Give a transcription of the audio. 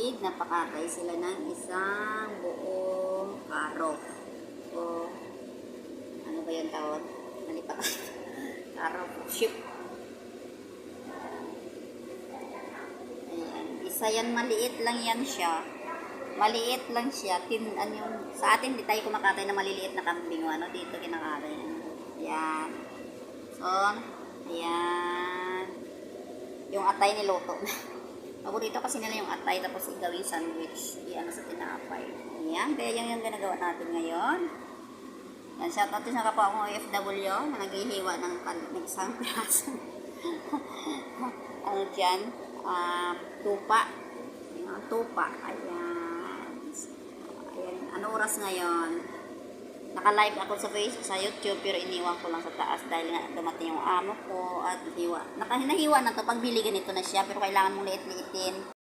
astig, napakatay sila ng isang buong karo. O, ano ba yung tawag? Nalipat. Karo, ship. Ayan. Isa yan, maliit lang yan siya. Maliit lang siya. Sa atin, di tayo kumakatay na maliliit na kambing. Ano, dito kinakatay. Ayan. So, ayan. Yung atay niluto. Paborito kasi nila yung atay tapos gawing sandwich. Iyan sa tinapay. Ayan. Kaya yan yung ginagawa natin ngayon. Yan. Shout out sa kapwa kong OFW na naghihiwa ng isang piraso. Ano dyan? Tupa. Yung tupa. Ayan. Ayan. Ano oras ngayon? Naka-live ako sa YouTube pero iniwan ko lang sa taas dahil nga dumating yung amo ko at nahiwa na to. Pagbili ganito na siya pero kailangan mong liit-liitin.